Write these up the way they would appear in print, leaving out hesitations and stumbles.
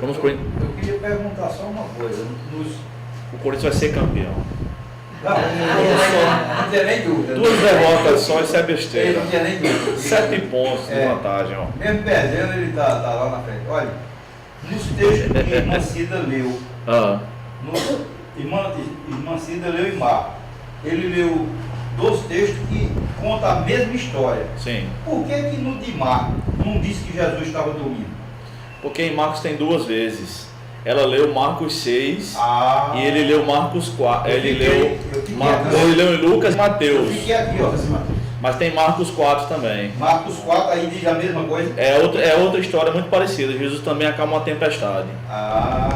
Vamos pro... Eu queria perguntar só uma coisa. O Corinthians vai ser campeão. Não tinha nem dúvida. 2 derrotas só, isso é besteira. Não tinha nem dúvida. 7 pontos de vantagem, ó. Mesmo perdendo, ele tá lá na frente. Olha, nos textos que Irmã Cida leu, Irmã Cida leu em Marcos. Ele leu 2 textos que contam a mesma história. Sim. Por que no de Marcos não disse que Jesus estava dormindo? Porque em Marcos tem 2 vezes. Ela leu Marcos 6 e ele leu Marcos 4. Ele leu em Lucas e Mateus. Eu fiquei aqui, ó. Mas tem Marcos 4 também. Marcos 4 aí diz a mesma coisa? É outra história muito parecida. Jesus também acalma uma tempestade.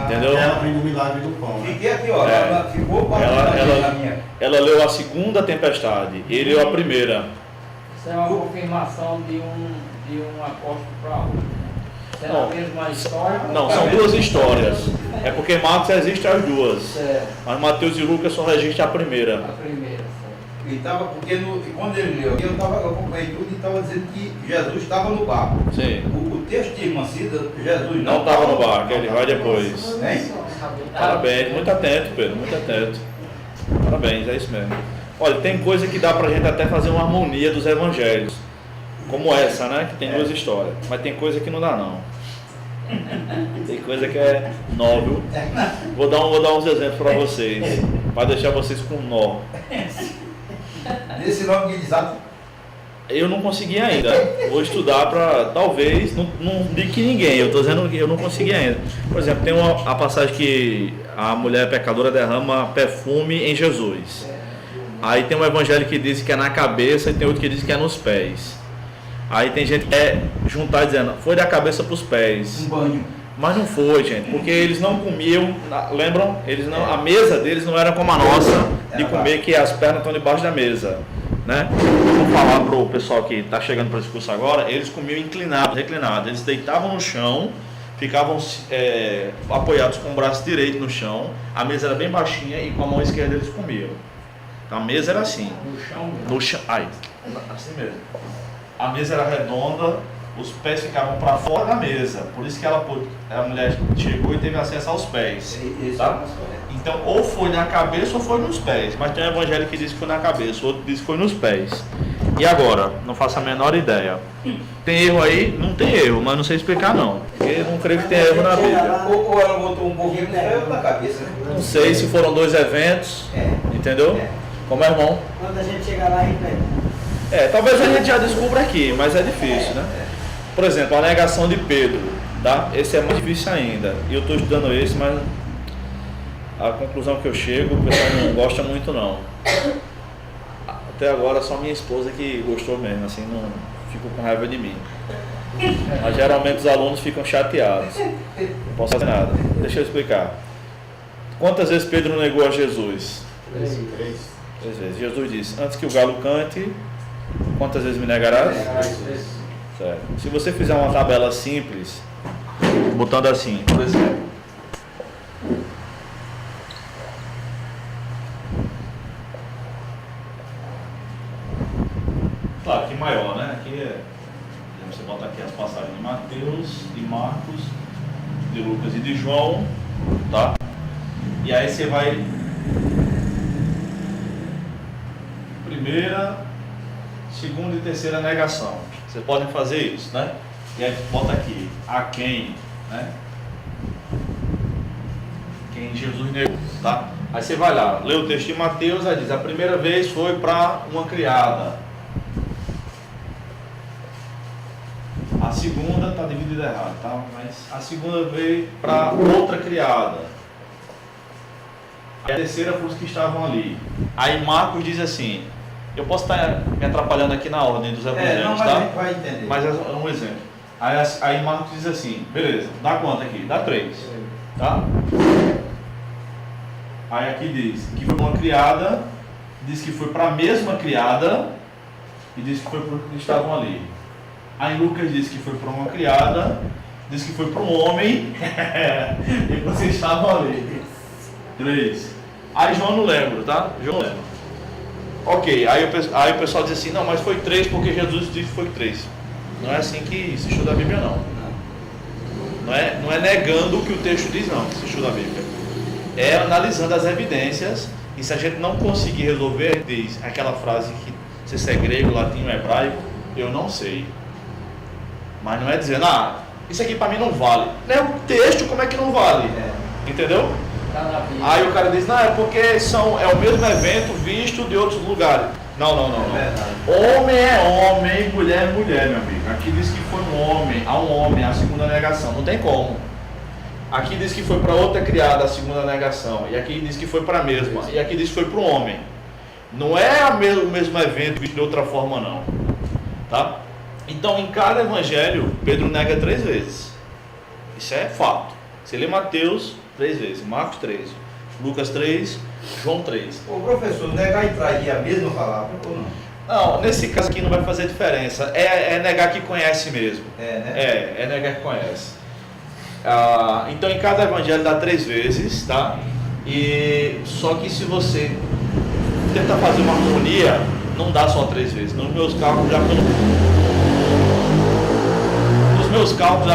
Entendeu? Ela vem do milagre do pão. Né? Fiquei aqui, ó. Ficou ela leu a segunda tempestade. Ele leu a primeira. Isso é uma confirmação de um apóstolo para outro. É a mesma história? Não, são 2 histórias. É porque em Marcos existem as 2. Certo. Mas Mateus e Lucas só registram a primeira. A primeira, certo. E tava, porque quando ele leu, eu acompanhei tudo e estava dizendo que Jesus estava no barco. Sim. O texto de Irmã Cida, Jesus não estava no barco, ele vai depois. Hein? Parabéns, muito atento, Pedro, muito atento. Parabéns, é isso mesmo. Olha, tem coisa que dá pra gente até fazer uma harmonia dos evangelhos. Como essa, né? Que tem 2 histórias. Mas tem coisa que não dá, não. Tem coisa que é nó, viu? Vou dar uns exemplos para vocês. Para deixar vocês com nó. Nesse nome que diz Eu não consegui ainda. Vou estudar para, talvez, não diga ninguém. Eu estou dizendo que eu não consegui ainda. Por exemplo, tem a passagem que a mulher pecadora derrama perfume em Jesus. Aí tem um evangelho que diz que é na cabeça e tem outro que diz que é nos pés. Aí tem gente que quer juntar dizendo, foi da cabeça para os pés. Um banho. Mas não foi, gente, porque eles não comiam, lembram? A mesa deles não era como a nossa, de comer que as pernas estão debaixo da mesa, né? Vamos falar para o pessoal que está chegando para esse curso agora, eles comiam inclinados, reclinados, eles deitavam no chão, ficavam apoiados com o braço direito no chão, a mesa era bem baixinha e com a mão esquerda eles comiam. Então, a mesa era assim, no chão, assim mesmo. A mesa era redonda, os pés ficavam para fora da mesa, por isso que a mulher chegou e teve acesso aos pés. Tá? Então, ou foi na cabeça ou foi nos pés, mas tem um evangelho que diz que foi na cabeça, outro diz que foi nos pés. E agora? Não faço a menor ideia. Tem erro aí? Não tem erro, mas não sei explicar não, porque eu não creio que tenha erro na Bíblia. Ou ela botou um pouquinho no pé ou na cabeça, né? Não sei se foram 2 eventos, entendeu? Como é, irmão? Quando a gente chegar lá, a gente vai. Talvez a gente já descubra aqui, mas é difícil, né? Por exemplo, a negação de Pedro, tá? Esse é mais difícil ainda. E eu estou estudando esse, mas a conclusão que eu chego, o pessoal não gosta muito não. Até agora só minha esposa que gostou mesmo, assim, não ficou com raiva de mim. Mas geralmente os alunos ficam chateados. Não posso fazer nada. Deixa eu explicar. Quantas vezes Pedro negou a Jesus? 3. 3 vezes. Jesus disse, antes que o galo cante, quantas vezes me negarás? 3 vezes. Certo. Se você fizer uma tabela simples, botando assim, por exemplo, claro, aqui maior, né? Aqui você bota aqui as passagens de Mateus, de Marcos, de Lucas e de João, tá? E aí você vai primeira, segunda e terceira negação. Vocês podem fazer isso, né? E aí bota aqui, a quem, né? Quem Jesus negou, tá? Aí você vai lá, lê o texto de Mateus, aí diz, a primeira vez foi para uma criada. A segunda está dividida errado, tá? Mas a segunda veio para outra criada. E a terceira para os que estavam ali. Aí Marcos diz assim, eu posso estar me atrapalhando aqui na ordem dos evangelhos, tá? Vai entender. Mas é um exemplo. Aí Marcos diz assim, beleza, dá quanto aqui? Dá 3, tá? Aí aqui diz que foi uma criada, diz que foi para a mesma criada e diz que foi para os que estavam ali. Aí Lucas diz que foi para uma criada, diz que foi para um homem e vocês estavam ali. 3. Aí João não lembra, tá? João não lembra. Ok, aí o pessoal diz assim, não, mas foi 3 porque Jesus disse que foi 3. Não é assim que se estuda a Bíblia, não. Não é negando o que o texto diz, não, que se estuda a Bíblia. É analisando as evidências, e se a gente não conseguir resolver, diz aquela frase que se é grego, latim ou hebraico, eu não sei. Mas não é dizendo, isso aqui para mim não vale. Nem o texto, como é que não vale? Entendeu? Aí o cara diz, não, é porque é o mesmo evento visto de outros lugares. Não. Homem é homem, mulher é mulher, meu amigo. Aqui diz que foi um homem, a segunda negação. Não tem como. Aqui diz que foi para outra criada, a segunda negação. E aqui diz que foi para a mesma. E aqui diz que foi para o homem. Não é o mesmo evento visto de outra forma, não. Tá? Então, em cada evangelho, Pedro nega 3 vezes. Isso é fato. Você lê Mateus 3 vezes, Marcos 3, Lucas 3, João 3. Ô professor, negar e trair a mesma palavra ou não? Não, nesse caso aqui não vai fazer diferença. É negar que conhece mesmo. Né? É negar que conhece. Então em cada evangelho dá 3 vezes, tá? E só que se você tentar fazer uma harmonia, não dá só 3 vezes. Nos meus cálculos já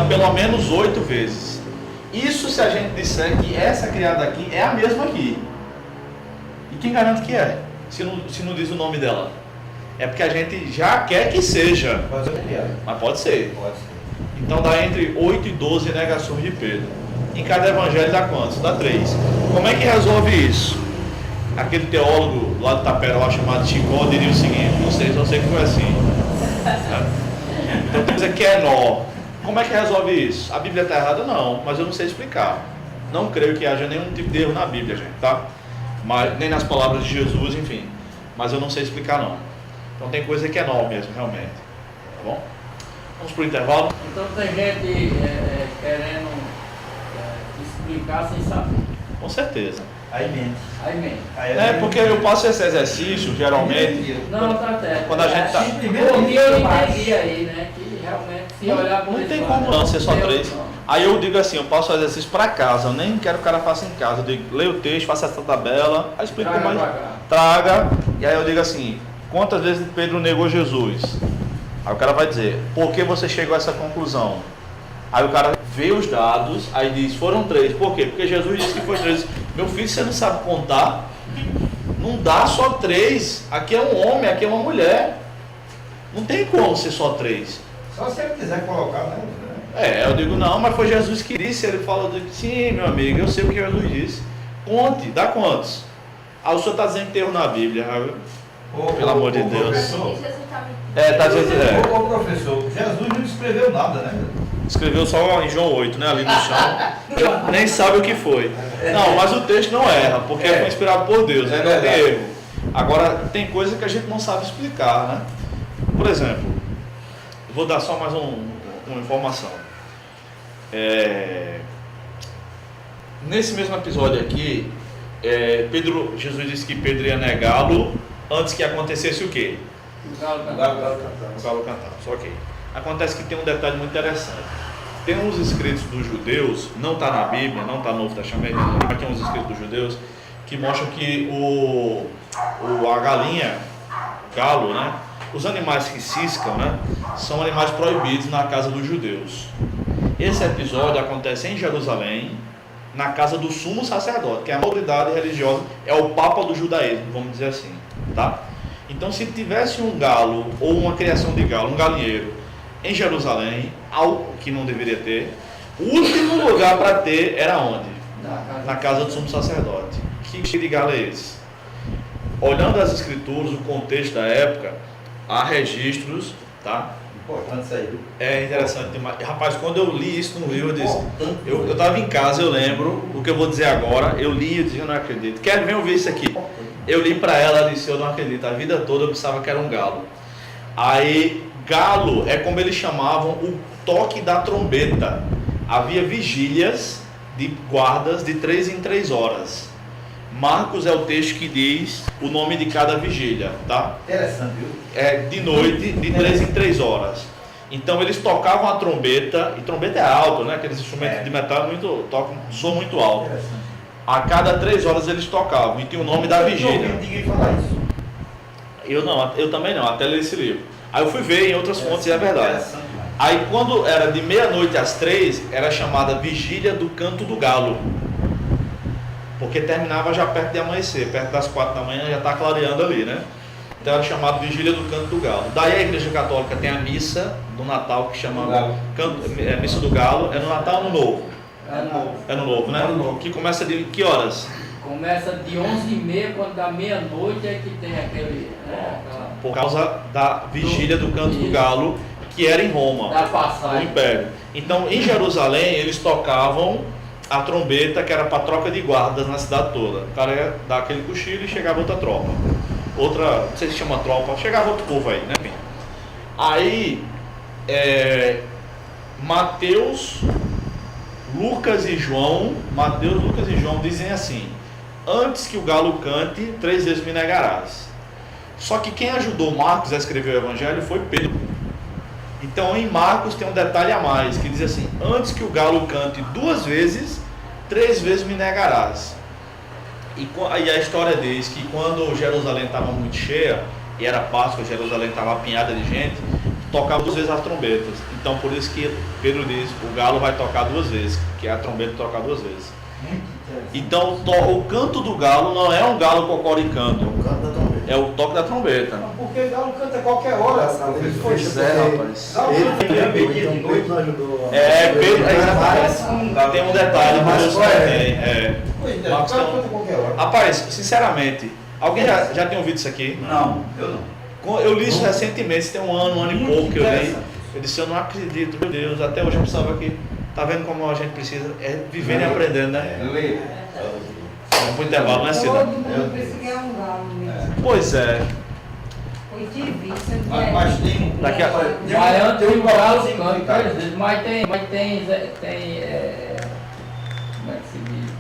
pelo menos 8 vezes. Isso se a gente disser que essa criada aqui é a mesma aqui. E quem garante que é? Se não diz o nome dela. É porque a gente já quer que seja. Pode ser criada. Mas pode ser. Pode ser. Então dá entre 8 e 12 negações de Pedro. Em cada evangelho dá quantos? Dá 3. Como é que resolve isso? Aquele teólogo lá de Taperoá chamado Chicó diria o seguinte, não sei, só sei que foi assim. Então tem que dizer que é nó. Como é que resolve isso? A Bíblia está errada? Não, mas eu não sei explicar. Não creio que haja nenhum tipo de erro na Bíblia, gente, tá? Mas, nem nas palavras de Jesus, enfim. Mas eu não sei explicar, não. Então tem coisa que é nó mesmo, realmente. Tá bom? Vamos para o intervalo? Então tem gente querendo explicar sem saber. Com certeza. Aí mente. Porque eu passo esse exercício, geralmente. Não, tá certo. Quando a gente tá. Porque eu entendi aí, né? Que realmente, se olhar por Não tem como não ser só 3. Aí eu digo assim, eu passo o exercício para casa, eu nem quero que o cara faça em casa. Eu digo, leia o texto, faça essa tabela, aí explico mais. Traga, e aí eu digo assim, quantas vezes Pedro negou Jesus? Aí o cara vai dizer, por que você chegou a essa conclusão? Aí o cara vê os dados, aí diz, foram 3. Por quê? Porque Jesus disse que foi 3. Meu filho, você não sabe contar? Não dá só 3. Aqui é um homem, aqui é uma mulher. Não tem como ser só 3. Só se ele quiser colocar, né? Eu digo, não, mas foi Jesus que disse. Ele fala, sim, meu amigo, eu sei o que Jesus disse. Conte, dá quantos? O senhor está dizendo que tem erro na Bíblia. Pelo amor de Deus. Professor, tá dizendo. Ô professor, Jesus não escreveu nada, né? Escreveu só em João 8, né? Ali no chão. Nem sabe o que foi. Não, mas o texto não erra, porque foi inspirado por Deus, né? Não tem erro. Agora, tem coisa que a gente não sabe explicar, né? Por exemplo, vou dar só mais uma informação. Nesse mesmo episódio aqui, Jesus disse que Pedro ia negá-lo antes que acontecesse o quê? O galo cantava. Só que acontece que tem um detalhe muito interessante. Tem uns escritos dos judeus, não está na Bíblia, não está no Novo Testamento, mas tem uns escritos dos judeus que mostram que a galinha, galo, né? Os animais que ciscam, né? São animais proibidos na casa dos judeus. Esse episódio acontece em Jerusalém, na casa do sumo sacerdote, que é a autoridade religiosa, é o papa do judaísmo, vamos dizer assim, tá? Então, se tivesse um galo ou uma criação de galo, um galinheiro em Jerusalém, algo que não deveria ter, o último lugar para ter era onde? Na casa do sumo sacerdote. Que tipo de galo é esse? Olhando as escrituras, o contexto da época, há registros, tá? Importante isso aí. É interessante demais. Rapaz, quando eu li isso no livro, eu disse, eu estava em casa, eu lembro, o que eu vou dizer agora, eu li e disse, eu não acredito. Quer vir ouvir isso aqui? Eu li para ela, ela disse, eu não acredito, a vida toda eu pensava que era um galo. Aí, galo é como eles chamavam o toque da trombeta. Havia vigílias de guardas de 3 em 3 horas. Marcos é o texto que diz o nome de cada vigília, tá? Interessante, viu? É de noite, de 3 em 3 horas. Então eles tocavam a trombeta, e trombeta é alto, né? Aqueles instrumentos de metal tocam som muito alto. A cada 3 horas eles tocavam, e tinha o nome da vigília. Eu não ouvi ninguém falar isso. Eu também não, até ler esse livro. Aí eu fui ver em outras fontes e é verdade. Aí quando era de meia-noite às 3, era chamada Vigília do Canto do Galo. Porque terminava já perto de amanhecer, perto das 4 da manhã já está clareando ali, né? Então era chamado Vigília do Canto do Galo. Daí a Igreja Católica tem a missa do Natal que chama Missa do Galo. É no Natal ou no Novo? É no Novo, né? Que começa de que horas? Começa de 11h30, quando dá meia-noite é que tem aquele... Por causa da Vigília do Canto do Galo, que era em Roma, da passagem. no Império. Então em Jerusalém eles tocavam a trombeta, que era para troca de guardas na cidade toda. O cara ia dar aquele cochilo e chegava outra tropa. Outra, não sei se chama tropa, chegava outro povo aí, né? Aí, Mateus, Lucas e João dizem assim: antes que o galo cante, 3 vezes me negarás. Só que quem ajudou Marcos a escrever o evangelho foi Pedro. Então em Marcos tem um detalhe a mais, que diz assim: antes que o galo cante 2 vezes, 3 vezes me negarás. E a história diz que quando Jerusalém estava muito cheia, e era Páscoa, Jerusalém estava apinhada de gente, tocava 2 vezes as trombetas. Então por isso que Pedro diz: o galo vai tocar 2 vezes, que a trombeta toca 2 vezes. Então o canto do galo não é um galo cocoricando, é o toque da trombeta. Porque o galo canta a qualquer hora. Pois é, rapaz. Pedro tem um detalhe que Deus tem. Pois é, o galo canta a qualquer hora. Rapaz, sinceramente, alguém já tem ouvido isso aqui? Não, eu não. Eu li isso recentemente, tem um ano e pouco que eu li. Eu disse: eu não acredito, meu Deus, até hoje eu pensava que. Tá vendo como a gente precisa? É vivendo e aprendendo, né? Vamos pro intervalo, né, Cida? Todo mundo pensa que é um galo mesmo. Pois é. Foi de vista, Mas tem Daqui a... Mas antes o galo canta 3 vezes, mas tem como é que se diz?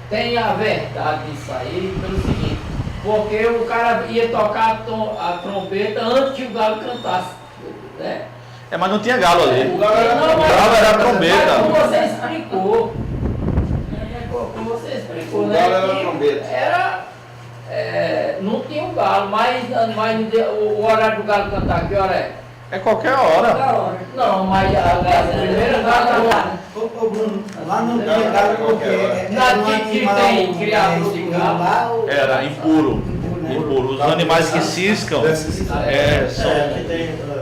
Tem a verdade disso aí, pelo seguinte, porque o cara ia tocar a trombeta antes que o galo cantasse, né? mas não tinha galo ali. O galo era a trombeta. Mas como você explicou, O né? galo era a trombeta. Não tinha um galo, mas o horário do galo cantar, que hora é? É qualquer hora. Não, mas a primeira galo Ô Bruno, lá não tem galo porque que tem criador de galo. Era impuro. Os animais que ciscam são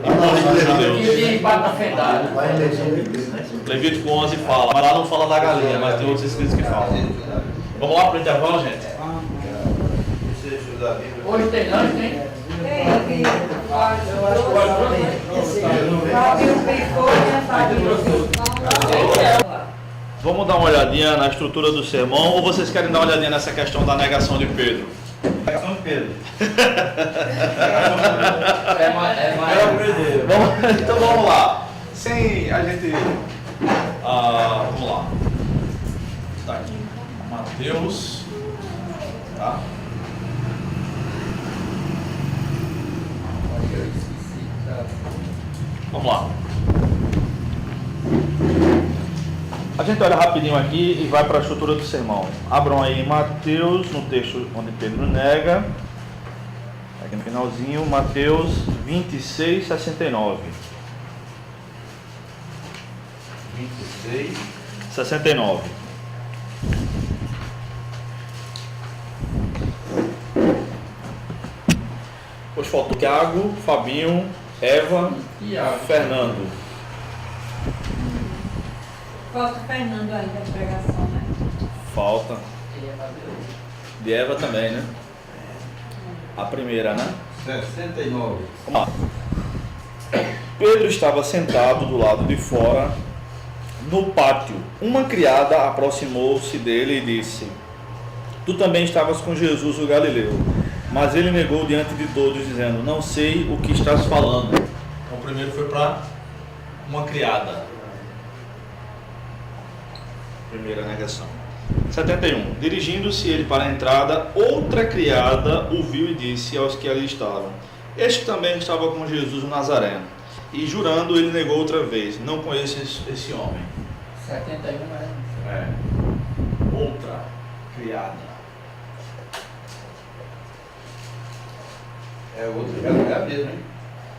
impuros dos judeus. E bata fendada. Levítico 11 fala, mas lá não fala da galinha, mas tem outros escritos que falam. Vamos lá para o intervalo, gente? Hoje tem lanche, tem? Tem. Vamos dar uma olhadinha na estrutura do sermão, ou vocês querem dar uma olhadinha nessa questão da negação de Pedro? Negação de Pedro. Então vamos lá. Sem a gente. Vamos lá. Está aqui. Mateus. Tá? Vamos lá. A gente olha rapidinho aqui e vai para a estrutura do sermão. Abram aí em Mateus, no texto onde Pedro nega. Aqui no finalzinho, Mateus 26, 69. 26. 69. Hoje faltou Thiago, Fabinho, Eva, Fernando. Falta o Fernando ainda a pregação, né? Falta. De Eva também, né? A primeira, né? 69. Vamos lá. Pedro estava sentado do lado de fora, no pátio. Uma criada aproximou-se dele e disse: tu também estavas com Jesus o Galileu. Mas ele negou diante de todos, dizendo: não sei o que estás falando. Então, primeiro foi para uma criada. Primeira negação. 71. Dirigindo-se ele para a entrada, outra criada o viu e disse aos que ali estavam: este também estava com Jesus o Nazareno. E jurando, ele negou outra vez: não conheço esse homem. 71 É. Outra criada. É outra, é a mesma, hein?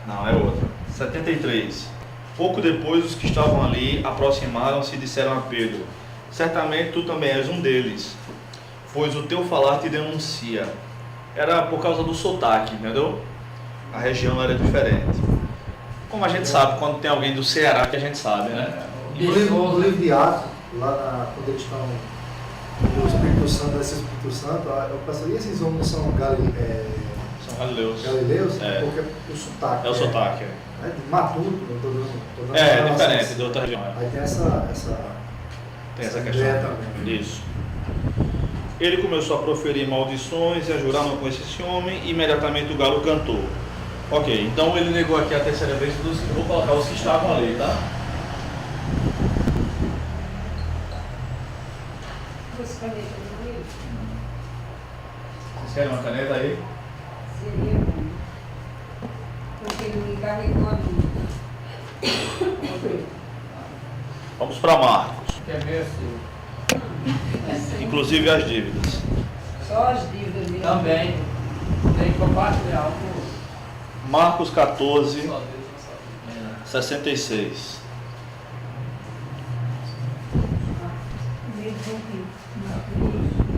Não, é outra. 73. Pouco depois, os que estavam ali aproximaram-se e disseram a Pedro: certamente tu também és um deles, pois o teu falar te denuncia. Era por causa do sotaque, entendeu? A região era diferente. Como a gente sabe, quando tem alguém do Ceará, que a gente sabe, né? No livro de Atos, quando eles estão no Espírito Santo, esse Espírito Santo, eu pensei, e esses homens são São galileus. galileus? É. Porque o sotaque. É o sotaque. É de Matuto, eu tô dando É uma diferente relação. de outra região. Aí tem essa questão. ideia também. Isso. Ele começou a proferir maldições e a jurar não conhecer esse homem, e imediatamente o galo cantou. Ok, então ele negou aqui a terceira vez dos. Vou colocar os que estavam ali, tá? Duas canetas no livro? Vocês querem uma caneta aí? Seria bom. Porque ele me carregou a minha. Vamos para Marcos. Que é meu seu. Inclusive as dívidas. Só as dívidas mesmo. Também. Tem que compartilhar com Marcos 14, só Deus não sabe. 66. Medo do rio.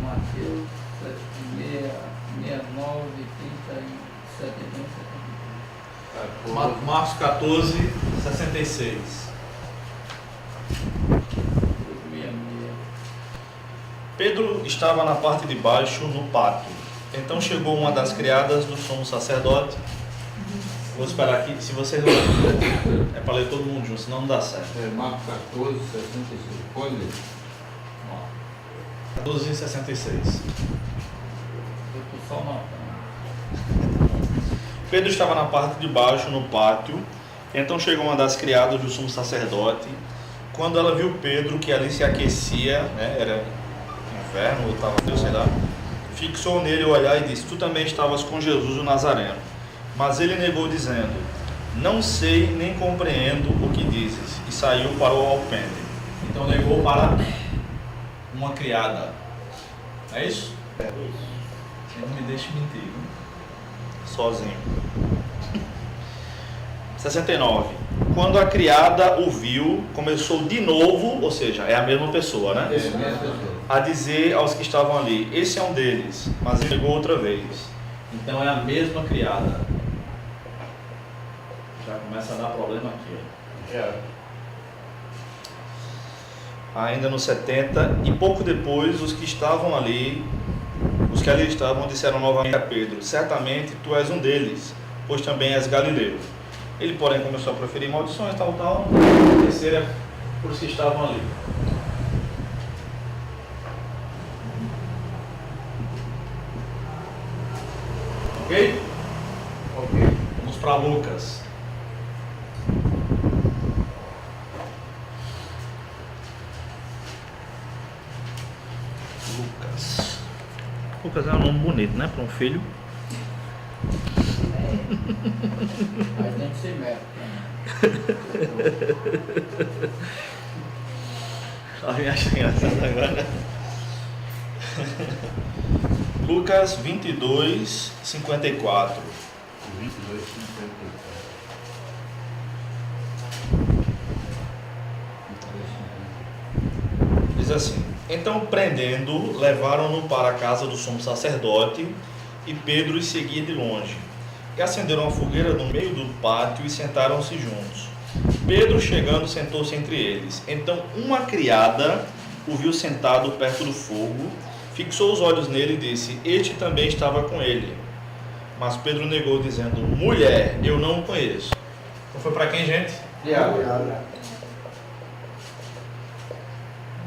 Mateus 69, 30 e 71. Marcos 14, 66. Pedro estava na parte de baixo, no pátio. Então chegou uma das criadas do sumo sacerdote. Vou esperar aqui, se vocês não... É para ler todo mundo junto, senão não dá certo. Marcos 14, 66. Pode ler. 14 e 66. Eu estou só notando. Pedro estava na parte de baixo, no pátio. Então chegou uma das criadas do sumo sacerdote. Quando ela viu Pedro, que ali se aquecia, né, era inverno, ou estava frio, sei lá, fixou nele o olhar e disse: tu também estavas com Jesus o Nazareno. Mas ele negou, dizendo: não sei nem compreendo o que dizes. E saiu para o alpendre. Então negou para uma criada. É isso? É isso. Você não me deixe mentir, viu? Sozinho. 69. Quando a criada o viu, começou de novo, ou seja, é a mesma pessoa, né? A dizer aos que estavam ali: esse é um deles. Mas ele negou outra vez. Então é a mesma criada. Já começa a dar problema aqui. Ainda no 70, e pouco depois os que estavam ali, os que ali estavam, disseram novamente a Pedro: certamente tu és um deles, pois também és galileu. Ele, porém, começou a proferir maldições, tal. A terceira, por os que estavam ali. Ok? Ok. Vamos para Lucas. Lucas é um nome bonito, né? Para um filho. Mas tem que ser médico. Só me acho engraçado agora. Lucas 22, 54. 22, 54. Diz assim: então, prendendo, levaram-no para a casa do sumo sacerdote, e Pedro os seguia de longe. E acenderam uma fogueira no meio do pátio e sentaram-se juntos. Pedro, chegando, sentou-se entre eles. Então uma criada o viu sentado perto do fogo, fixou os olhos nele e disse: este também estava com ele. Mas Pedro negou, dizendo: mulher, eu não o conheço. Então foi para quem, gente?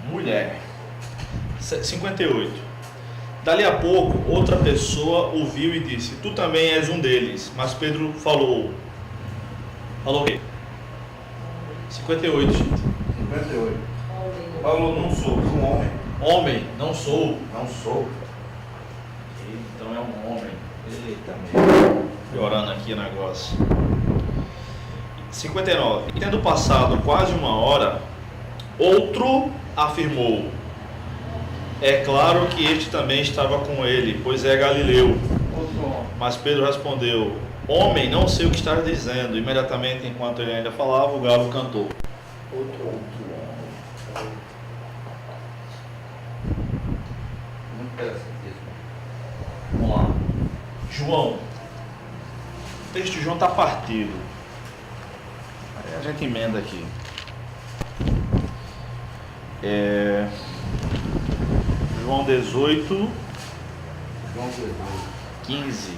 Mulher. 58. Dali a pouco, outra pessoa o viu e disse: tu também és um deles. Mas Pedro falou o quê? 58, gente. 58. Paulo, não sou um homem. Homem, não sou. Não sou. Então é um homem. Eita, meu. Piorando aqui o negócio. 59. E tendo passado quase uma hora, outro afirmou: é claro que este também estava com ele, pois é Galileu. Outro homem. Mas Pedro respondeu: homem, não sei o que estás dizendo. Imediatamente, enquanto ele ainda falava, o galo cantou. Outro homem. Muito interessante isso. Vamos lá. João. O texto de João está partido. Aí a gente emenda aqui. João 18, João 18, 15.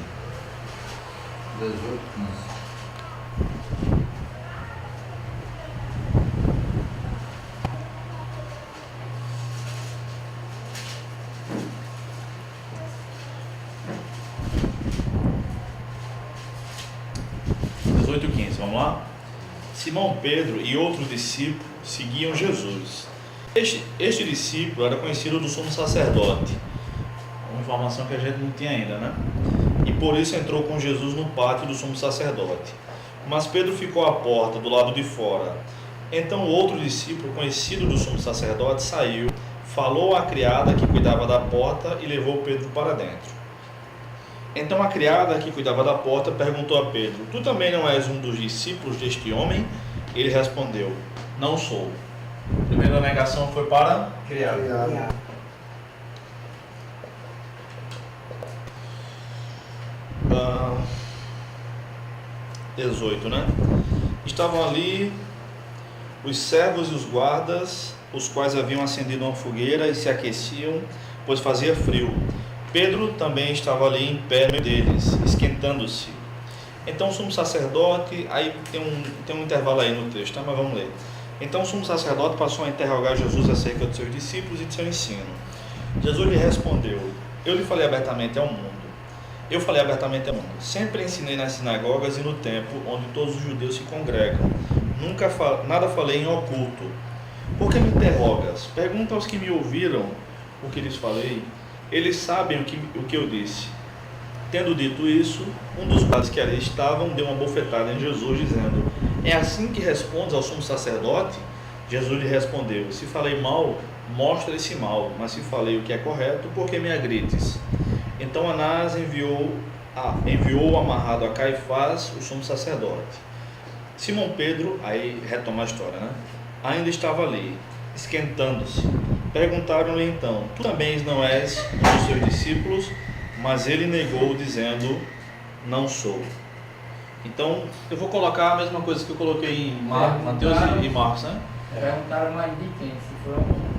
18, 15. Vamos lá? Simão Pedro e outro discípulo seguiam Jesus. Este discípulo era conhecido do sumo sacerdote, uma informação que a gente não tinha ainda, né? E por isso entrou com Jesus no pátio do sumo sacerdote. Mas Pedro ficou à porta, do lado de fora. Então outro discípulo, conhecido do sumo sacerdote, saiu, falou à criada que cuidava da porta e levou Pedro para dentro. Então a criada que cuidava da porta perguntou a Pedro: tu também não és um dos discípulos deste homem? Ele respondeu: não sou. A primeira negação foi para criada. Criado. 18, né? Estavam ali os servos e os guardas, os quais haviam acendido uma fogueira e se aqueciam, pois fazia frio. Pedro também estava ali em pé no meio deles, esquentando-se. Então o sumo sacerdote, aí tem um intervalo aí no texto, tá? Mas vamos ler. Então o sumo sacerdote passou a interrogar Jesus acerca dos seus discípulos e de seu ensino. Jesus lhe respondeu: eu lhe falei abertamente ao mundo. Eu falei abertamente ao mundo. Sempre ensinei nas sinagogas e no templo, onde todos os judeus se congregam. Nada falei em oculto. Por que me interrogas? Pergunta aos que me ouviram o que lhes falei. Eles sabem o que eu disse. Tendo dito isso, um dos guardas que ali estavam deu uma bofetada em Jesus, dizendo: é assim que respondes ao sumo sacerdote? Jesus lhe respondeu: se falei mal, mostra esse mal, mas se falei o que é correto, por que me agrides? Então Anás enviou amarrado a Caifás, o sumo sacerdote. Simão Pedro, aí retoma a história, né? Ainda estava ali, esquentando-se. Perguntaram-lhe então: tu também não és um dos seus discípulos? Mas ele negou, dizendo: não sou. Então, eu vou colocar a mesma coisa que eu coloquei em Mateus e Marcos, né? Perguntaram mais de quem? Se foi um.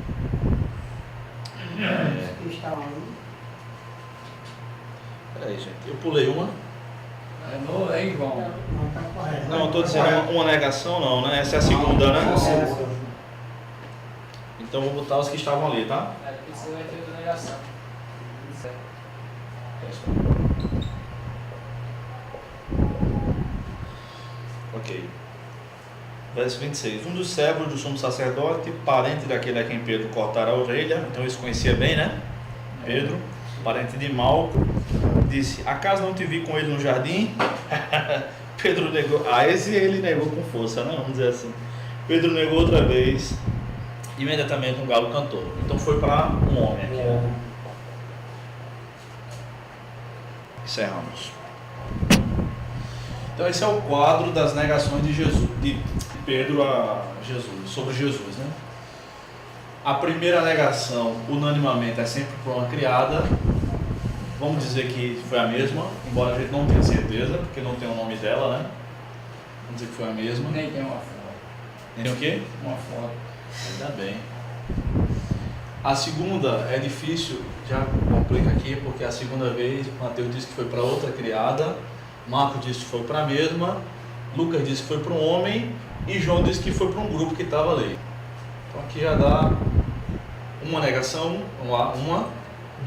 Estava ali. Peraí, gente, eu pulei uma. É João. Não, está correto. Não, eu estou dizendo uma negação, não, né? Essa é a segunda, né? Então, eu vou botar os que estavam ali, tá? É, porque você vai ter outra negação. Ok. Verso 26. Um dos servos do sumo sacerdote, parente daquele a quem Pedro cortara a orelha, então eles conhecia bem, né? Pedro, parente de Malco, disse: acaso não te vi com ele no jardim? Pedro negou. Esse ele negou com força, né? Vamos dizer assim. Pedro negou outra vez. Imediatamente um galo cantou. Então foi para um homem aqui. Encerramos. Então esse é o quadro das negações de Jesus, de Pedro a Jesus, sobre Jesus, né? A primeira negação, unanimamente, é sempre por uma criada. Vamos dizer que foi a mesma, embora a gente não tenha certeza, porque não tem o nome dela, né? Vamos dizer que foi a mesma. Nem tem uma foto. Nem o quê? Uma foto. Ainda bem. A segunda é difícil, já complica aqui, porque a segunda vez Mateus disse que foi para outra criada, Marcos disse que foi para a mesma, Lucas disse que foi para um homem e João disse que foi para um grupo que estava ali. Então aqui já dá uma negação, vamos lá,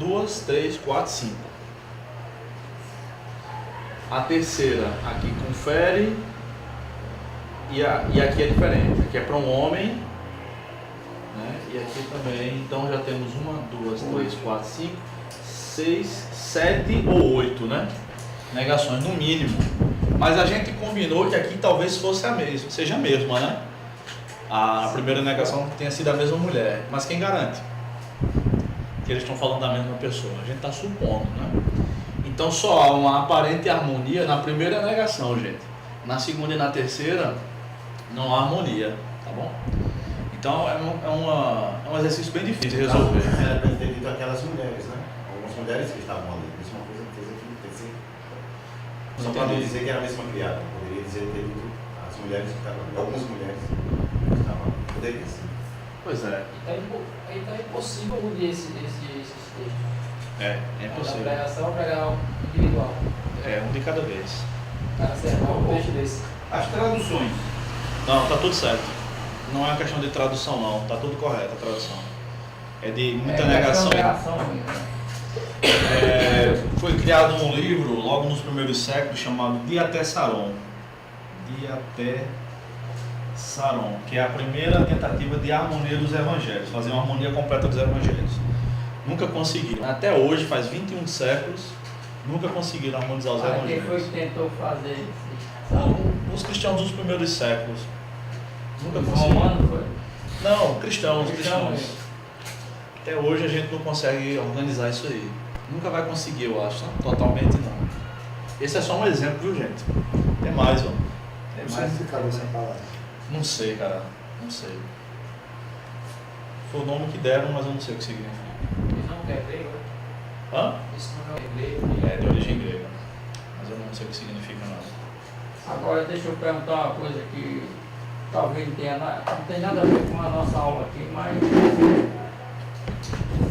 1, 2, 3, 4, 5. A terceira aqui confere e aqui é diferente, aqui é para um homem. E aqui também, então já temos 1, 2, 3, 4, 5, 6, 7 ou 8, né? Negações no mínimo. Mas a gente combinou que aqui talvez fosse seja a mesma, né? A primeira negação tenha sido a mesma mulher. Mas quem garante que eles estão falando da mesma pessoa? A gente está supondo, né? Então só há uma aparente harmonia na primeira negação, gente. Na segunda e na terceira não há harmonia, tá bom? Então é um exercício bem difícil de resolver. Era para ter dito aquelas mulheres, né? Algumas mulheres que estavam ali. Isso é uma coisa que fez aqui, terceiro. Só para não dizer que era a mesma criada. Poderia dizer ter dito as mulheres que estavam ali. Algumas mulheres que estavam ali. Poderia ser. Pois é. Aí tá impossível unir esses textos. É A impossível. pregação pregar individual. É um de cada vez. O cara acertar um texto desse. As traduções. Não, tá tudo certo. Não é uma questão de tradução não, tá tudo correto a tradução. É de muita negação. Foi criado um livro logo nos primeiros séculos chamado Diatessaron. Diatessaron, que é a primeira tentativa de harmonia dos evangelhos, fazer uma harmonia completa dos evangelhos. Nunca conseguiram. Até hoje, faz 21 séculos, nunca conseguiram harmonizar os Quem evangelhos. foi que tentou fazer isso? Os cristãos dos primeiros séculos. Nunca Os conseguiram. romanos foi? Não, cristãos. Cristãos. Até hoje a gente não consegue organizar isso aí. Nunca vai conseguir, eu acho. Totalmente não. Esse é só um exemplo, viu, gente? Tem mais, ó. Tem O mais. significado dessa palavra. Não sei, cara. Não sei. Foi o nome que deram, mas eu não sei o que significa. Isso não é grego? Hã? Isso não é grego. É de origem grega. Mas eu não sei o que significa nada. Agora deixa eu perguntar uma coisa que talvez não tem nada a ver com a nossa aula aqui, mas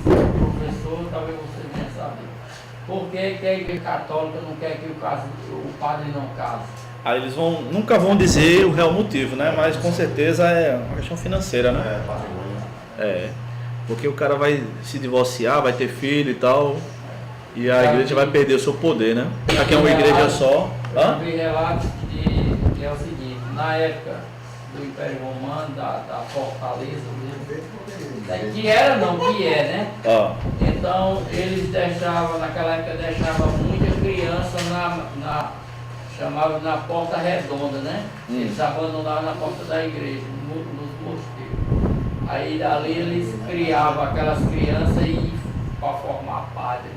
o professor talvez você venha saber. Por que a igreja católica não quer que o padre não case? Aí eles nunca vão dizer o real motivo, né? Mas com certeza é uma questão financeira, né? Patrimônio. É. Porque o cara vai se divorciar, vai ter filho e tal. E a igreja vai perder o seu poder, né? Aqui é uma igreja só. Eu Hã? vi relatos que é o seguinte, na época do Império Romano, da fortaleza, que era não, que é, né? Ó. Então eles deixavam, naquela época deixavam muita criança chamavam na porta redonda, né? Eles abandonavam na porta da igreja, nos mosteiros. Aí dali eles criavam aquelas crianças e para formar padre.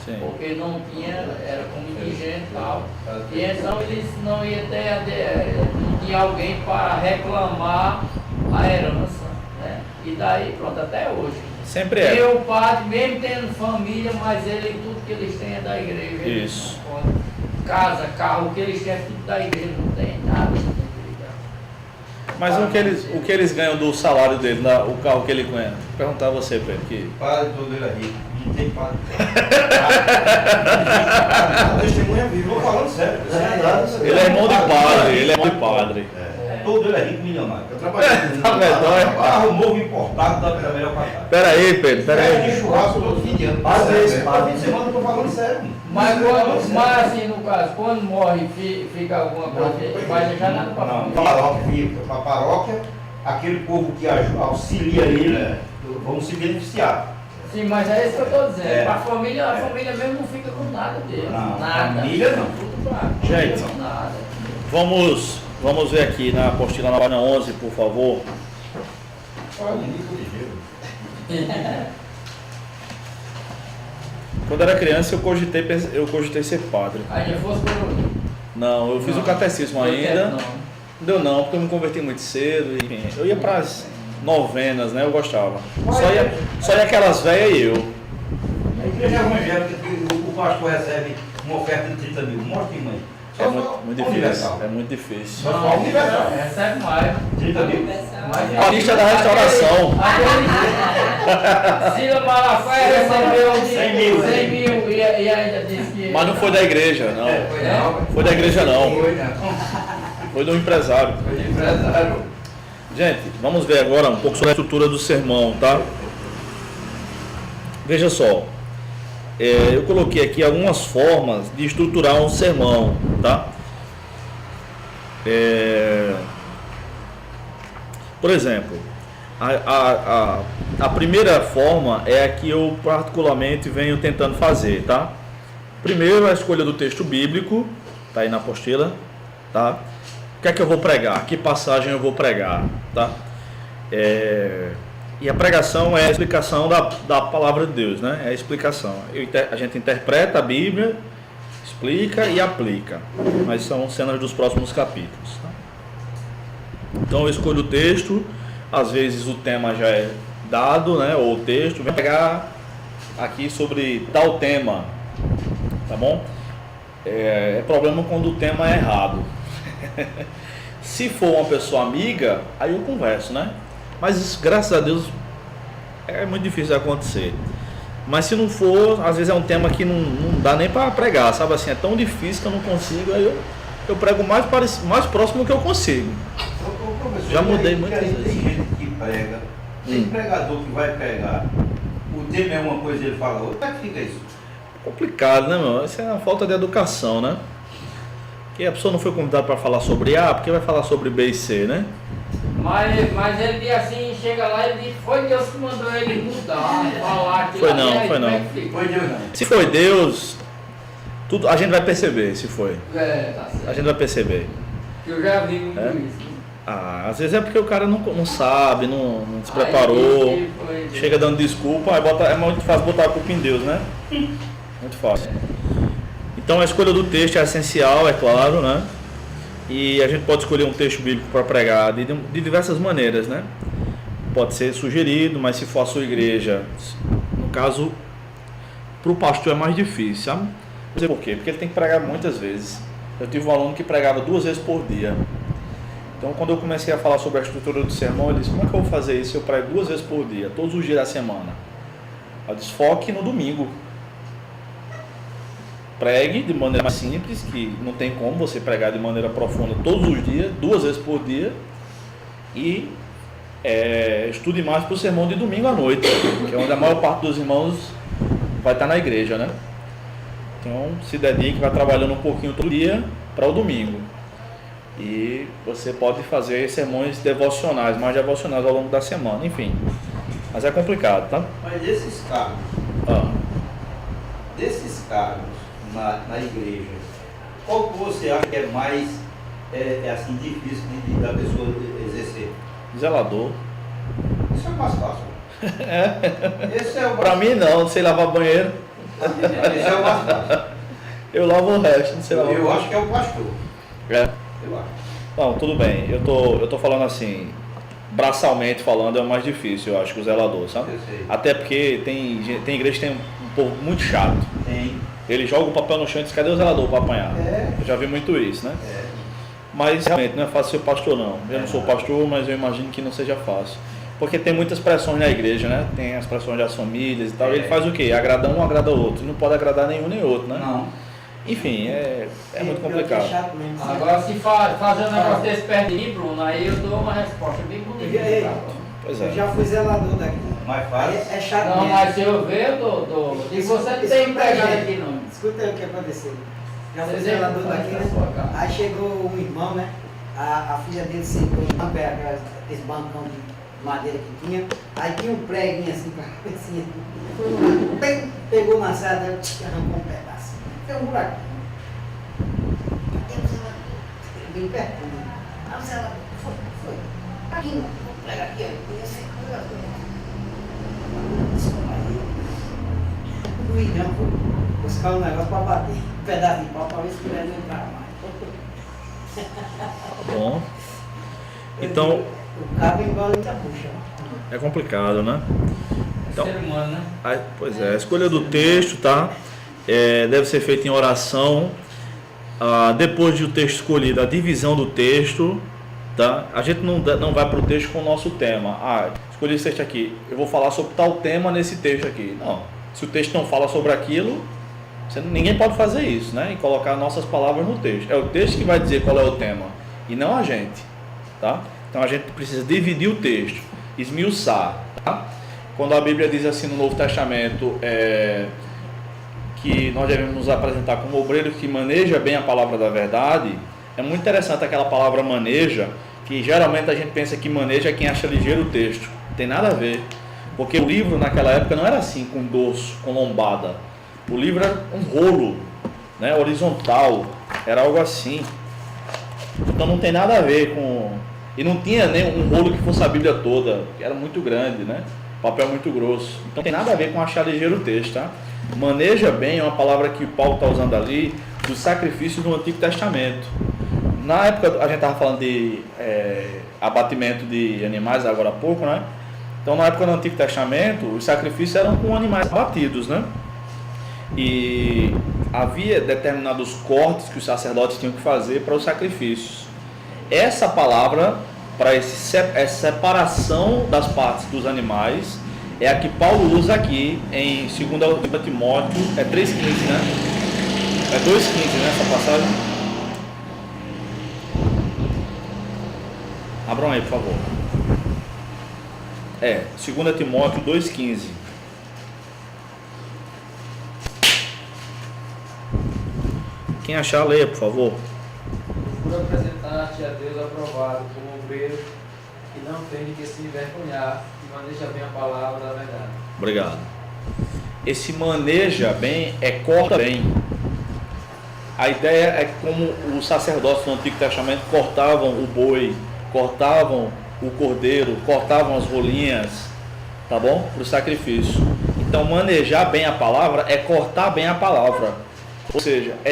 Sim. Porque não tinha, era como indigente e tal. E então eles não iam ter, não tinha alguém para reclamar a herança, né? E daí pronto, até hoje. Sempre E é. o padre, mesmo tendo família, mas ele, tudo que eles têm é da igreja. Eles Isso. não podem. Casa, carro, o que eles têm é tudo da igreja, não tem nada da igreja. Mas o que eles ganham do salário dele, o carro que ele ganha? Vou perguntar a você, Pedro. Que... Padre todo ele é rico. Não tem padre. Testemunha viva. Estou falando sério. Ele é irmão de padre, ele é irmão de padre. Todo ele é rico, milionário. Eu trabalhei Tá medonho. Carro novo importado da melhor qualidade. Pera aí, Pedro, pera aí. De churrasco todo fim de ano. Às vezes, Para fim de semana eu estou falando sério. Mas assim, no caso, quando morre, fica alguma coisa, vai deixar nada para Não, família. paróquia fica. Para a paróquia, aquele povo que auxilia ele, vão se beneficiar. Sim, mas é isso que eu estou dizendo. É. A família mesmo não fica com nada dele. Não, Nada. família não. Tudo pra Gente. não nada. Vamos ver aqui na apostila na página 11, por favor. Olha, Nico ligeiro. Quando era criança eu cogitei ser padre. Ainda fosse pelo. Não, eu fiz o catecismo ainda. Não deu não, porque eu me converti muito cedo. Enfim, eu ia para as novenas, né? Eu gostava. Só ia aquelas velhas e eu. A igreja evangélica que o pastor recebe uma oferta de 30 mil. Mostra, mãe. É muito difícil. Universal. É muito difícil. Só fala universal. Recebe mais. 30 mil. A lista da restauração. Cida Malafaia recebeu 100 mil. 100 mil e ainda disse que. Mas não foi da igreja, não. Não? Foi da igreja não. Foi do empresário. Foi de empresário. Gente, vamos ver agora um pouco sobre a estrutura do sermão, tá? Veja só. Eu coloquei aqui algumas formas de estruturar um sermão, tá? Por exemplo, a primeira forma é a que eu particularmente venho tentando fazer, tá? Primeiro, a escolha do texto bíblico, tá aí na apostila, tá? O que é que eu vou pregar? Que passagem eu vou pregar, tá? E a pregação é a explicação da palavra de Deus, né? É a explicação. A gente interpreta a Bíblia explica e aplica, mas são cenas dos próximos capítulos. Tá? Então eu escolho o texto, às vezes o tema já é dado, né, ou o texto, vem pegar aqui sobre tal tema, tá bom? É problema quando o tema é errado. Se for uma pessoa amiga, aí eu converso, né? Mas isso, graças a Deus, é muito difícil de acontecer. Mas se não for, às vezes é um tema que não dá nem para pregar, sabe assim? É tão difícil que eu não consigo, aí eu prego mais próximo que eu consigo. Professor, Já mudei muitas muitas vezes. Tem vezes. gente que prega, tem pregador que vai pregar, o tema é uma coisa e ele fala outra. Como é que fica isso? Complicado, né, meu? Isso é uma falta de educação, né? Que a pessoa não foi convidada para falar sobre A, porque vai falar sobre B e C, né? Mas ele diz assim, chega lá e diz, foi Deus que mandou ele mudar, falar aquilo. Foi não, ali, aí foi como é não. que fica? Foi Deus não. Se foi Deus, tudo, a gente vai perceber se foi. Tá certo. A gente vai perceber. Eu já vi muito É? isso. Às vezes é porque o cara não sabe, não se Aí preparou, ele foi Deus. chega dando desculpa, aí é muito fácil botar a culpa em Deus, né? Muito fácil. Então a escolha do texto é essencial, é claro, né? E a gente pode escolher um texto bíblico para pregar de diversas maneiras, né? Pode ser sugerido, mas se for a sua igreja, no caso, para o pastor é mais difícil, sabe? Vou dizer por quê? Porque ele tem que pregar muitas vezes. Eu tive um aluno que pregava 2 vezes por dia. Então, quando eu comecei a falar sobre a estrutura do sermão, ele disse, como é que eu vou fazer isso? Eu prego 2 vezes por dia, todos os dias da semana. Eu disse, foque no domingo. Pregue de maneira mais simples, que não tem como você pregar de maneira profunda todos os dias, 2 vezes por dia, e estude mais para o sermão de domingo à noite, que é onde a maior parte dos irmãos vai estar na igreja, né? Então se dedique, vai trabalhando um pouquinho todo dia para o domingo, e você pode fazer sermões devocionais, mais devocionais ao longo da semana, enfim, mas é complicado, tá? Mas desses cargos na igreja, qual que você acha que é mais assim, difícil da pessoa exercer? Zelador. Isso é o mais fácil. Esse é o mais Pra mim não sei lavar banheiro. Esse é o mais fácil. Eu lavo o resto, não sei lavar. Eu acho que é o pastor. É. Eu acho. Não, tudo bem. Eu tô falando assim, braçalmente falando, é o mais difícil, eu acho, que o zelador, sabe? Eu sei. Até porque tem igreja que tem um povo muito chato. Tem. Ele joga o papel no chão e diz, cadê o zelador para apanhar? É. Eu já vi muito isso, né? É. Mas realmente não é fácil ser pastor, não. Eu não sou pastor, mas eu imagino que não seja fácil. Porque tem muitas pressões na igreja, né? Tem as pressões das famílias e tal. Ele faz o quê? Agrada um, agrada o outro. Não pode agradar nenhum nem outro, né? Não. Enfim, é muito É complicado. chato mesmo. Agora, se fazer um negócio desse perto de mim, Bruno, aí eu dou uma resposta bem bonita. Eu Pois Eu é. já fui zelador daqui. Mais fácil. É chato Não, mesmo. mas se eu ver, eu dou. E você não tem empregado aqui, não. Escuta aí o que aconteceu. Já fui Você zelador deve daqui, fazer né? na sua casa. Aí chegou um irmão, né? A filha dele sentou em esse bancão de madeira que tinha. Aí tinha um preguinho assim pra cabecinha. Pegou na sala dela, arrancou um pedaço. Fez um buraquinho. Cadê o zelador? Bem perto. Aí o zelador foi. Aqui, não. Prega aqui, ó. Esse o William foi buscar um negócio para bater, um pedaço de pau para ver se ele não entrar mais. Tá bom. Então, O cabo embora muita puxa. é complicado, né? Então, Ser humano, né? pois é, a escolha do texto, tá? Deve ser feita em oração. Depois do texto escolhido, a divisão do texto, tá? A gente não vai para o texto com o nosso tema. Escolhi esse texto aqui, eu vou falar sobre tal tema nesse texto aqui. Não, se o texto não fala sobre aquilo, ninguém pode fazer isso, né? E colocar nossas palavras no texto. É o texto que vai dizer qual é o tema, e não a gente, tá? Então a gente precisa dividir o texto, esmiuçar, tá? Quando a Bíblia diz assim no Novo Testamento, que nós devemos nos apresentar como obreiro que maneja bem a palavra da verdade, é muito interessante aquela palavra maneja, que geralmente a gente pensa que maneja é quem acha ligeiro o texto. Não tem nada a ver, porque o livro naquela época não era assim, com dorso, com lombada. O livro era um rolo, né, horizontal, era algo assim. Então não tem nada a ver com... E não tinha nem um rolo que fosse a Bíblia toda, que era muito grande, né? Papel muito grosso. Então não tem nada a ver com achar ligeiro o texto, tá? Maneja bem é uma palavra que o Paulo está usando ali dos sacrifícios do Antigo Testamento. Na época, a gente estava falando de abatimento de animais agora há pouco, né? Então, na época do Antigo Testamento, os sacrifícios eram com animais abatidos, né? E havia determinados cortes que os sacerdotes tinham que fazer para os sacrifícios. Essa palavra, para essa separação das partes dos animais, é a que Paulo usa aqui em 2 Timóteo, é 3,15, né? É 2,15, né, essa passagem? Abram aí, por favor. 2 Timóteo 2,15. Quem achar, leia, por favor. Procura apresentar-te a Deus aprovado como obreiro que não tem de que se envergonhar e maneja bem a palavra da verdade. Obrigado. Esse maneja bem é corta bem. A ideia é como os sacerdotes do Antigo Testamento cortavam o boi, cortavam o cordeiro, cortavam as rolinhas, tá bom? Para o sacrifício. Então, manejar bem a palavra é cortar bem a palavra. Ou seja, é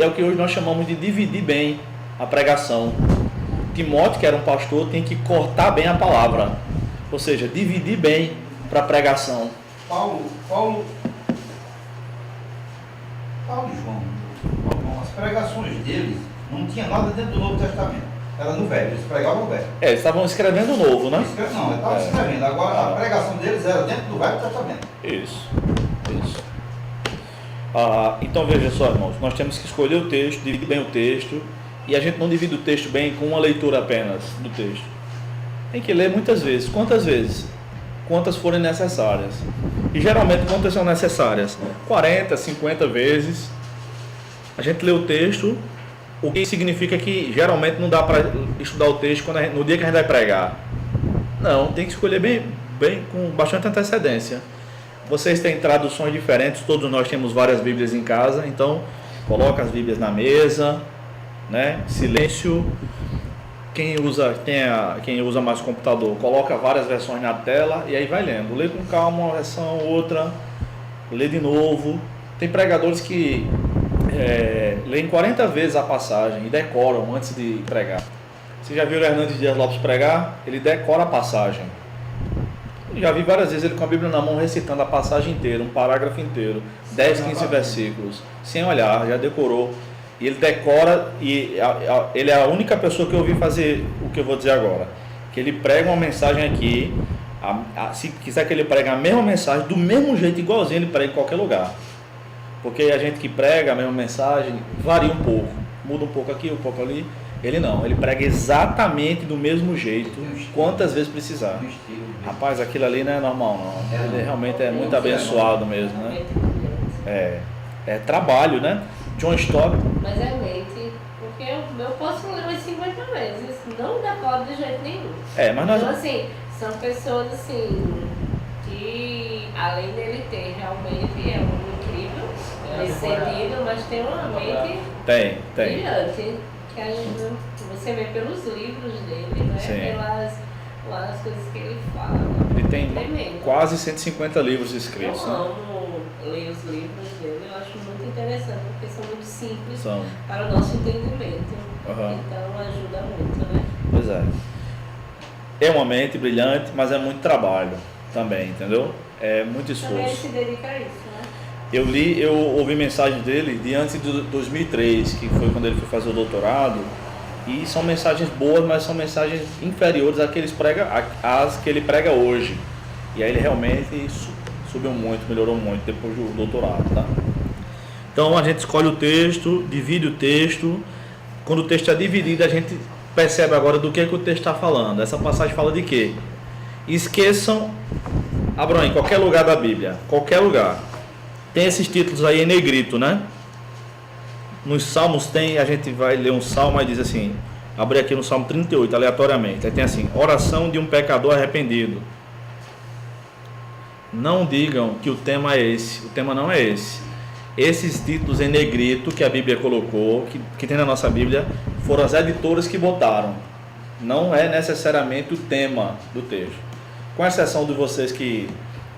o que hoje nós chamamos de dividir bem a pregação. Timóteo, que era um pastor, tem que cortar bem a palavra. Ou seja, dividir bem para a pregação. Paulo e João, as pregações deles não tinha nada dentro do Novo Testamento. Era no Velho, eles pregavam no Velho. Eles estavam escrevendo o Novo, né? Não, eles estavam escrevendo. Agora, a pregação deles era dentro do Velho Testamento. Isso. Então veja só, irmãos, nós temos que escolher o texto, dividir bem o texto, e a gente não divide o texto bem com uma leitura apenas do texto. Tem que ler muitas vezes. Quantas vezes? Quantas forem necessárias. E geralmente quantas são necessárias? 40, 50 vezes. A gente lê o texto, o que significa que geralmente não dá para estudar o texto no dia que a gente vai pregar. Não, tem que escolher bem com bastante antecedência. Vocês têm traduções diferentes, todos nós temos várias Bíblias em casa, então coloca as Bíblias na mesa, né? Silêncio. Quem usa mais computador, coloca várias versões na tela e aí vai lendo. Lê com calma uma versão, outra, lê de novo. Tem pregadores que leem 40 vezes a passagem e decoram antes de pregar. Você já viu o Hernandes Dias Lopes pregar? Ele decora a passagem. Já vi várias vezes ele com a Bíblia na mão recitando a passagem inteira, um parágrafo inteiro, 10, 15 versículos, sem olhar, já decorou. E ele decora, e ele é a única pessoa que eu ouvi fazer o que eu vou dizer agora. Que ele prega uma mensagem aqui, se quiser que ele pregue a mesma mensagem, do mesmo jeito, igualzinho ele prega em qualquer lugar. Porque a gente que prega a mesma mensagem varia um pouco, muda um pouco aqui, um pouco ali. Ele não, ele prega exatamente do mesmo jeito, quantas vezes precisar. Rapaz, aquilo ali não é normal não, ele realmente é muito abençoado mesmo, né? É trabalho, né? John Stott. Mas é mente, porque eu posso ler umas 50 vezes, não decoro de jeito nenhum. Mas nós... Então assim, são pessoas assim, que além dele ter realmente é um incrível, excedido, mas tem uma mente tem brilhante. Que a gente, você vê pelos livros dele, né? Pelas coisas que ele fala. Ele tem tremendo. Quase 150 livros escritos. Eu amo ler os livros dele, eu acho muito interessante, porque são muito simples para o nosso entendimento. Então ajuda muito, né? Pois é. É uma mente brilhante, mas é muito trabalho também, entendeu? É muito esforço. Também ele se dedica a isso, né? Eu ouvi mensagens dele de antes de 2003, que foi quando ele foi fazer o doutorado, e são mensagens boas, mas são mensagens inferiores às que ele prega hoje. E aí ele realmente subiu muito, melhorou muito depois do doutorado, tá? Então a gente escolhe o texto, divide o texto. Quando o texto é dividido, a gente percebe agora do que o texto está falando. Essa passagem fala de quê? Esqueçam, abram em qualquer lugar da Bíblia, qualquer lugar. Tem esses títulos aí em negrito, né? Nos Salmos a gente vai ler um salmo e diz assim, abri aqui no Salmo 38, aleatoriamente. Aí tem assim, oração de um pecador arrependido. Não digam que o tema é esse, o tema não é esse. Esses títulos em negrito que a Bíblia colocou, que tem na nossa Bíblia, foram as editoras que botaram. Não é necessariamente o tema do texto. Com exceção de vocês que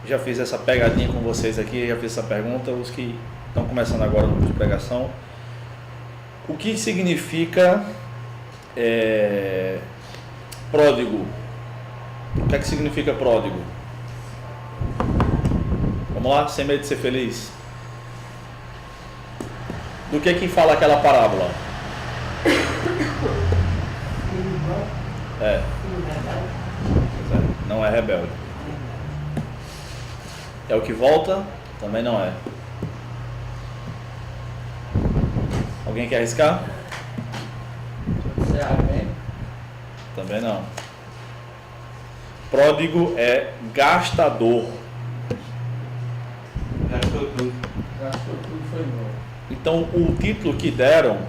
já fiz essa pegadinha com vocês aqui, já fiz essa pergunta, os que estão começando agora no curso de pregação, O que significa pródigo? O que é que significa pródigo? Vamos lá, sem medo de ser feliz. Do que fala aquela parábola? Não é rebelde. É o que volta? Também não é. Alguém quer arriscar? Você arrepende? Também não. Pródigo é gastador. Gastou tudo. Gastou tudo, foi novo. Então o título que deram,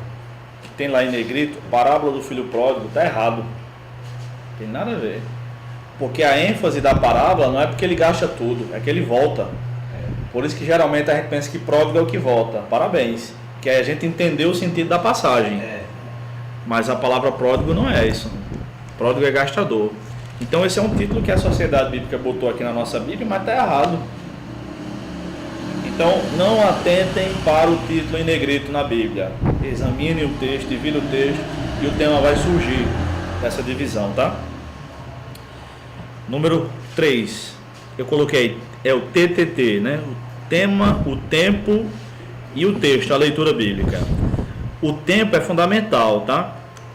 que tem lá em negrito, Parábola do Filho Pródigo, está errado. Tem nada a ver. Porque a ênfase da parábola não é porque ele gasta tudo, é que ele volta. Por isso que geralmente a gente pensa que pródigo é o que volta. Parabéns. Que a gente entendeu o sentido da passagem. Mas a palavra pródigo não é isso. Pródigo é gastador. Então esse é um título que a Sociedade Bíblica botou aqui na nossa Bíblia, mas está errado. Então não atentem para o título em negrito na Bíblia. Examine o texto, divida o texto e o tema vai surgir dessa divisão, tá? Número 3. Eu coloquei, é o TTT, né? O tema, o tempo e o texto, a leitura bíblica. O tempo é fundamental, tá?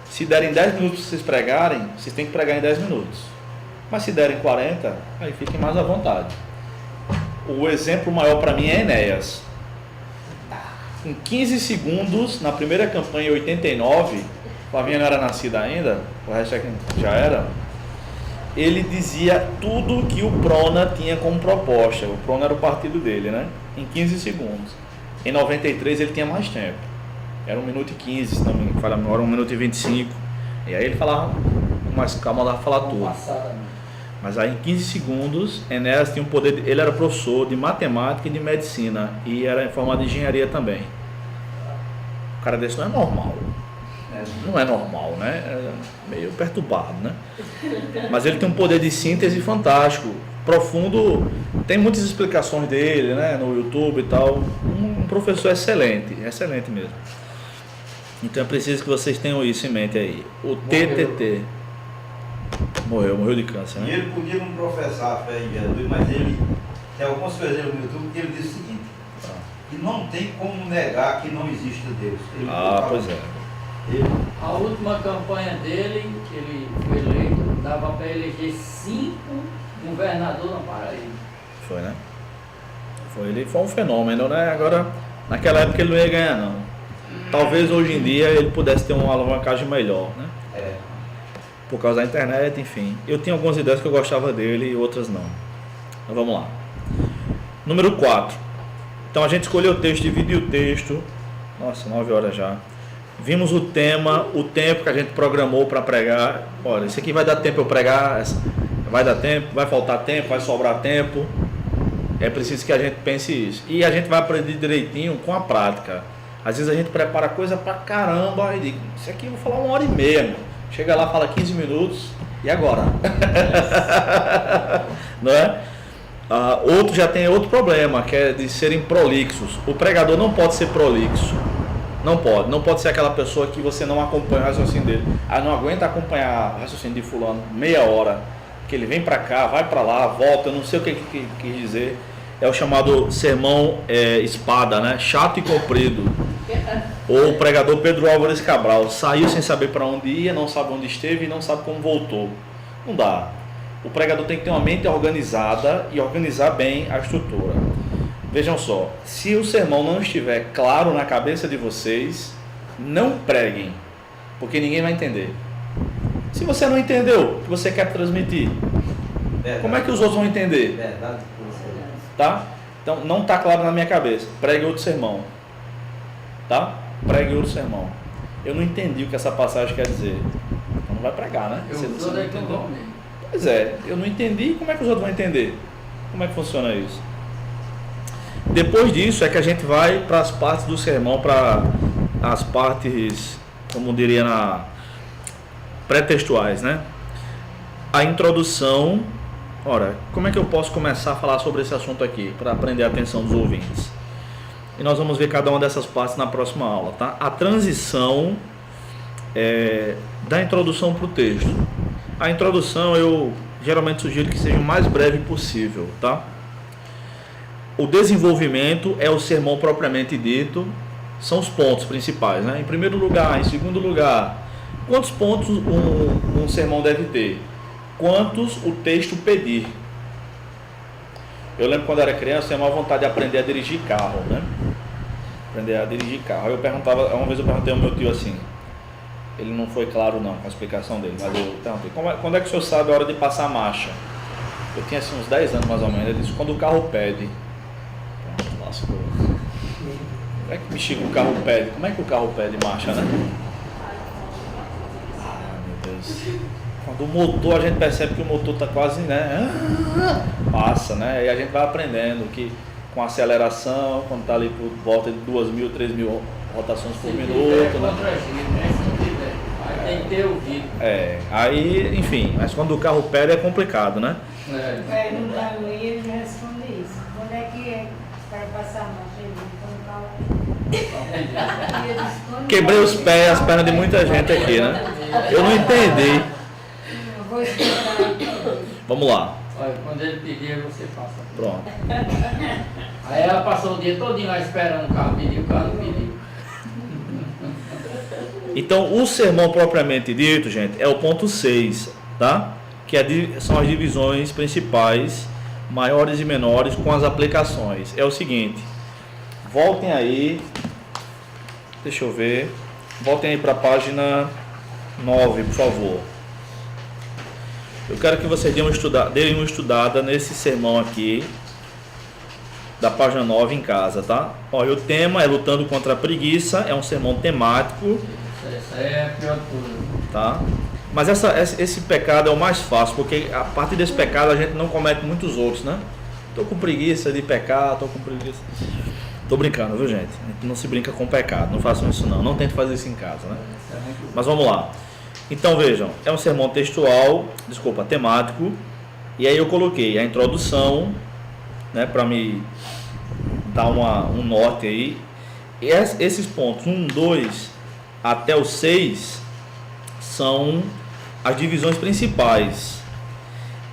Se derem 10 minutos para vocês pregarem, vocês têm que pregar em 10 minutos. Mas se derem 40, aí fiquem mais à vontade. O exemplo maior para mim é Enéas. Com 15 segundos, na primeira campanha em 89, Flavinha não era nascida ainda, o resto já era, ele dizia tudo que o Prona tinha como proposta. O Prona era o partido dele, né? Em 15 segundos. Em 93 ele tinha mais tempo. Era 1 minuto e 15, se não me falha a memória, 1 minuto e 25. E aí ele falava com mais calma, dava pra falar tudo. Mas aí em 15 segundos, Enéas tinha um poder, ele era professor de matemática e de medicina e era formado em engenharia também. O cara desse não é normal. Não é normal, né? É meio perturbado, né? Mas ele tem um poder de síntese fantástico, profundo. Tem muitas explicações dele, né? No YouTube e tal. Um professor excelente, excelente mesmo. Então é preciso que vocês tenham isso em mente aí. O TTT. Morreu de câncer, né? E ele podia não professar a fé em Jesus, mas ele tem algumas coisas no YouTube que ele diz o seguinte, que não tem como negar que não existe Deus. Ele pois é. A última campanha dele, que ele foi eleito, dava para eleger 5 governadores na Paraíba. Foi, né? Ele foi um fenômeno, né? Agora, naquela época ele não ia ganhar, não. Talvez hoje em dia ele pudesse ter uma alavancagem melhor, né? Por causa da internet, enfim. Eu tinha algumas ideias que eu gostava dele e outras não. Então vamos lá. Número 4. Então a gente escolheu o texto, dividiu o texto. Nossa, 9 horas já. Vimos o tema, o tempo que a gente programou para pregar. Olha, isso aqui vai dar tempo eu pregar, vai dar tempo, vai faltar tempo, vai sobrar tempo. É preciso que a gente pense isso. E a gente vai aprender direitinho com a prática. Às vezes a gente prepara coisa pra caramba e diz, isso aqui eu vou falar 1h30, meu. Chega lá, fala 15 minutos, e agora? Não é? Outro já tem outro problema, que é de serem prolixos. O pregador não pode ser prolixo. Não pode ser aquela pessoa que você não acompanha o raciocínio dele. Não aguenta acompanhar o raciocínio de fulano meia hora, que ele vem para cá, vai para lá, volta, eu não sei o que quis dizer. É o chamado sermão espada, né? Chato e comprido. Ou o pregador Pedro Álvares Cabral saiu sem saber para onde ia, não sabe onde esteve e não sabe como voltou. Não dá. O pregador tem que ter uma mente organizada e organizar bem a estrutura. Vejam só, se o sermão não estiver claro na cabeça de vocês, não preguem, porque ninguém vai entender. Se você não entendeu o que você quer transmitir, como é que os outros vão entender? Tá? Então não está claro na minha cabeça. Pregue outro sermão. Tá? Pregue outro sermão. Eu não entendi o que essa passagem quer dizer. Então não vai pregar, né? Pois é, eu não entendi, como é que os outros vão entender? Como é que funciona isso? Depois disso é que a gente vai para as partes do sermão, para as partes, como diria pré-textuais, né? A introdução. Ora, como é que eu posso começar a falar sobre esse assunto aqui, para prender a atenção dos ouvintes? e nós vamos ver cada uma dessas partes na próxima aula, tá? A transição da introdução para o texto. A introdução eu geralmente sugiro que seja o mais breve possível, tá? O desenvolvimento é o sermão propriamente dito, são os pontos principais, né? Em primeiro lugar, em segundo lugar, quantos pontos um sermão deve ter? Quantos o texto pedir? Eu lembro quando era criança, eu tinha uma vontade de aprender a dirigir carro, né? Aprender a dirigir carro. Aí uma vez eu perguntei ao meu tio assim, ele não foi claro não com a explicação dele, mas eu perguntei, quando é que o senhor sabe a hora de passar a marcha? Eu tinha assim uns 10 anos mais ou menos, ele disse, quando o carro pede. Lascou. Como é que bexiga o carro pede? Como é que o carro pede marcha, né? Ah, meu Deus. Quando o motor, a gente percebe que o motor está quase, né? Passa, né? E a gente vai aprendendo que com aceleração, quando está ali por volta de 2.000, 3.000 rotações por minuto, né? Tem que ter ouvido. Aí, enfim, mas quando o carro pede é complicado, né? Perguntar no ele me responde isso. Quando é que é para passar a marcha? Quebrei os pés, as pernas de muita gente aqui, né? Eu não entendi. Eu vou explicar. Vamos lá. Olha, quando ele pedir, você passa. Pronto. Aí ela passou o dia todinho lá esperando o carro pedir, o carro não pediu. Então, o sermão propriamente dito, gente, é o ponto 6, tá? Que são as divisões principais, maiores e menores, com as aplicações. É o seguinte, voltem aí, deixa eu ver, voltem aí para a página 9, por favor. Eu quero que vocês deem uma estudada nesse sermão aqui, da página 9 em casa, tá? Olha, o tema é lutando contra a preguiça, é um sermão temático. Essa é a pior coisa. Tá? Mas esse pecado é o mais fácil, porque a partir desse pecado a gente não comete muitos outros, né? Tô com preguiça de pecar, tô com preguiça. Tô brincando, viu, gente? A gente não se brinca com pecado, não façam isso não. Não tente fazer isso em casa, né? Mas vamos lá. Então vejam, é um sermão textual, temático. E aí eu coloquei a introdução, né, para me dar um norte aí. E esses pontos 1, 2 até o 6 são as divisões principais.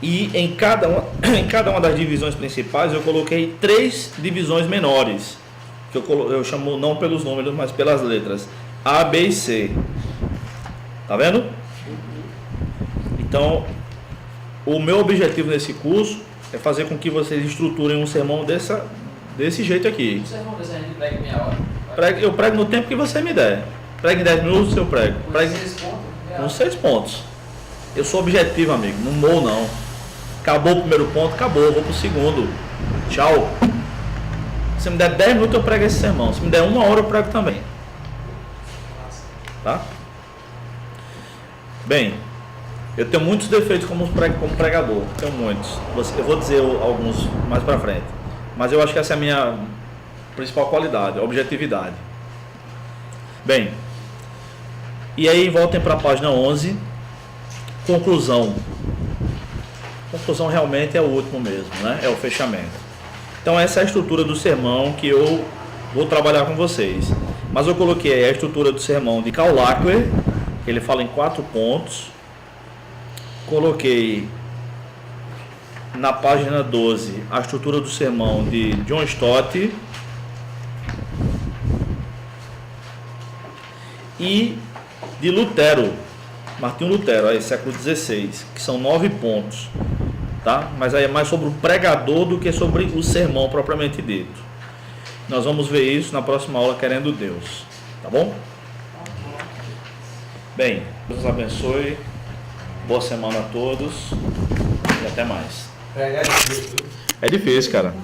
E em cada uma das divisões principais eu coloquei 3 divisões menores, que eu chamo não pelos números, mas pelas letras A, B e C. Tá vendo? Então, o meu objetivo nesse curso é fazer com que vocês estruturem um sermão desse jeito aqui. Um sermão desse a gente prega em meia hora. Eu prego no tempo que você me der. Pregue em 10 minutos, eu prego. Pregue 6 pontos? com 6 pontos. Eu sou objetivo, amigo. Não morro, não. Acabou o primeiro ponto, acabou. Vou pro segundo. Tchau. Se me der 10 minutos, eu prego esse sermão. Se me der 1 hora, eu prego também. Tá? Bem, eu tenho muitos defeitos como pregador. Tenho muitos. Eu vou dizer alguns mais pra frente. Mas eu acho que essa é a minha principal qualidade, a objetividade. Bem, e aí voltem para a página 11, conclusão. Conclusão realmente é o último mesmo, né? É o fechamento. Então essa é a estrutura do sermão que eu vou trabalhar com vocês. Mas eu coloquei a estrutura do sermão de Karl Lackler, que ele fala em 4 pontos. Coloquei na página 12 a estrutura do sermão de John Stott. E de Lutero, Martinho Lutero, aí, século XVI, que são 9 pontos, tá? Mas aí é mais sobre o pregador do que sobre o sermão propriamente dito. Nós vamos ver isso na próxima aula, querendo Deus, tá bom? Bem, Deus abençoe, boa semana a todos e até mais. É difícil. É difícil, cara.